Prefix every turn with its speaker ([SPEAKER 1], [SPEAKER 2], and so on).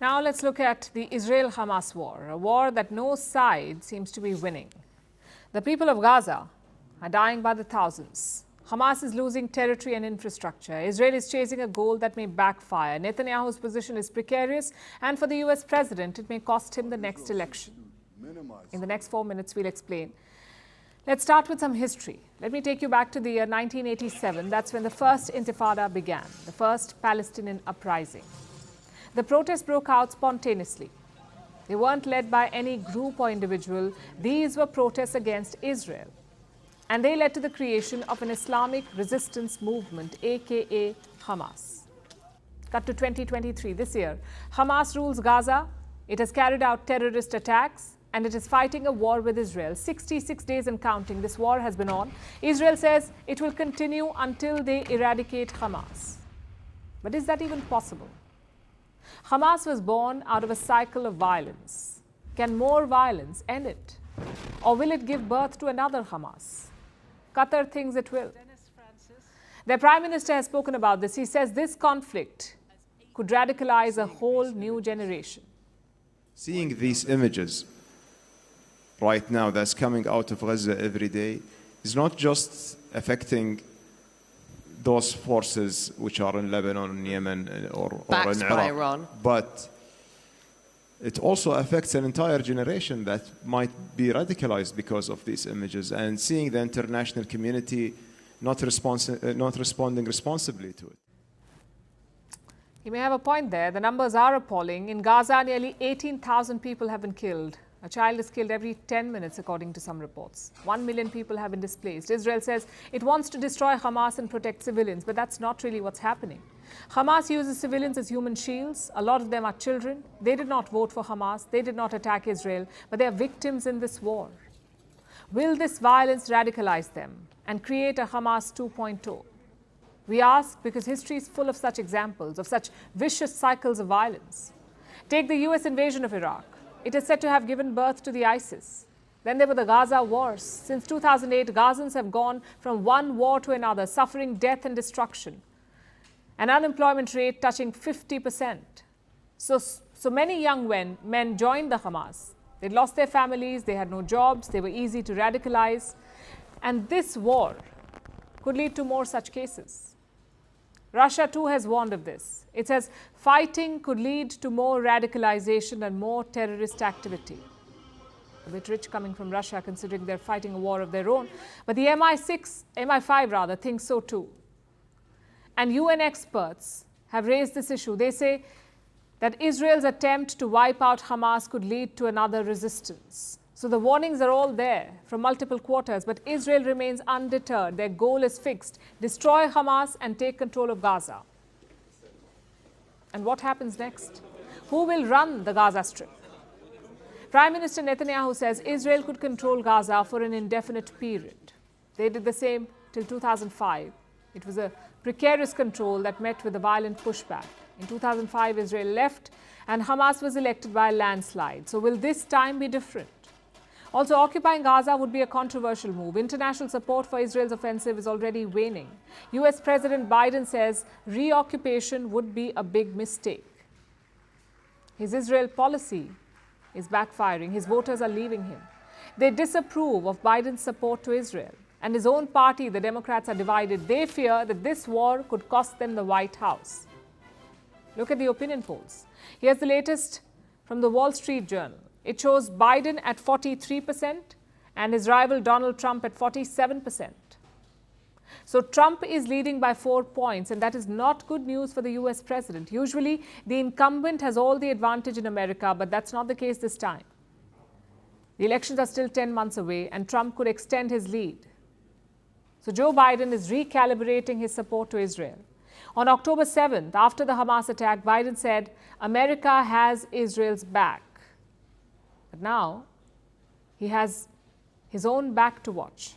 [SPEAKER 1] Now let's look at the Israel-Hamas war, a war that no side seems to be winning. The people of Gaza are dying by the thousands. Hamas is losing territory and infrastructure. Israel is chasing a goal that may backfire. Netanyahu's position is precarious, and for the US president, it may cost him the next election. In the next 4 minutes, we'll explain. Let's start with some history. Let me take you back to the year 1987. That's when the first Intifada began, the first Palestinian uprising. The protests broke out spontaneously. They weren't led by any group or individual. These were protests against Israel. And they led to the creation of an Islamic resistance movement, aka Hamas. Cut to 2023, this year. Hamas rules Gaza. It has carried out terrorist attacks, and it is fighting a war with Israel. 66 days and counting, this war has been on. Israel says it will continue until they eradicate Hamas. But is that even possible? Hamas was born out of a cycle of violence. Can more violence end it? Or will it give birth to another Hamas? Qatar thinks it will. Their Prime Minister has spoken about this. He says this conflict could radicalize a whole new generation.
[SPEAKER 2] Seeing these images right now that's coming out of Gaza every day is not just affecting those forces which are in Lebanon, Yemen, or in Iraq, but it also affects an entire generation that might be radicalized because of these images, and seeing the international community not responding responsibly to it.
[SPEAKER 1] You may have a point there. The numbers are appalling. In Gaza, nearly 18,000 people have been killed. A child is killed every 10 minutes, according to some reports. 1 million people have been displaced. Israel says it wants to destroy Hamas and protect civilians, but that's not really what's happening. Hamas uses civilians as human shields. A lot of them are children. They did not vote for Hamas. They did not attack Israel, but they are victims in this war. Will this violence radicalize them and create a Hamas 2.0? We ask because history is full of such examples, of such vicious cycles of violence. Take the US invasion of Iraq. It is said to have given birth to the ISIS. Then there were the Gaza wars. Since 2008, Gazans have gone from one war to another, suffering death and destruction. An unemployment rate touching 50%. So many young men joined the Hamas. They lost their families, they had no jobs, they were easy to radicalize. And this war could lead to more such cases. Russia too has warned of this. It says fighting could lead to more radicalization and more terrorist activity. A bit rich coming from Russia, considering they're fighting a war of their own. But the MI5 thinks so too. And UN experts have raised this issue. They say that Israel's attempt to wipe out Hamas could lead to another resistance. So the warnings are all there from multiple quarters, but Israel remains undeterred. Their goal is fixed: destroy Hamas and take control of Gaza. And what happens next? Who will run the Gaza Strip? Prime Minister Netanyahu says Israel could control Gaza for an indefinite period. They did the same till 2005. It was a precarious control that met with a violent pushback. In 2005, Israel left and Hamas was elected by a landslide. So will this time be different? Also, occupying Gaza would be a controversial move. International support for Israel's offensive is already waning. US President Biden says reoccupation would be a big mistake. His Israel policy is backfiring. His voters are leaving him. They disapprove of Biden's support to Israel. And his own party, the Democrats, are divided. They fear that this war could cost them the White House. Look at the opinion polls. Here's the latest from the Wall Street Journal. It shows Biden at 43% and his rival Donald Trump at 47%. So Trump is leading by 4 points, and that is not good news for the US president. Usually, the incumbent has all the advantage in America, but that's not the case this time. The elections are still 10 months away, and Trump could extend his lead. So Joe Biden is recalibrating his support to Israel. On October 7th, after the Hamas attack, Biden said, America has Israel's back. But now, he has his own back to watch.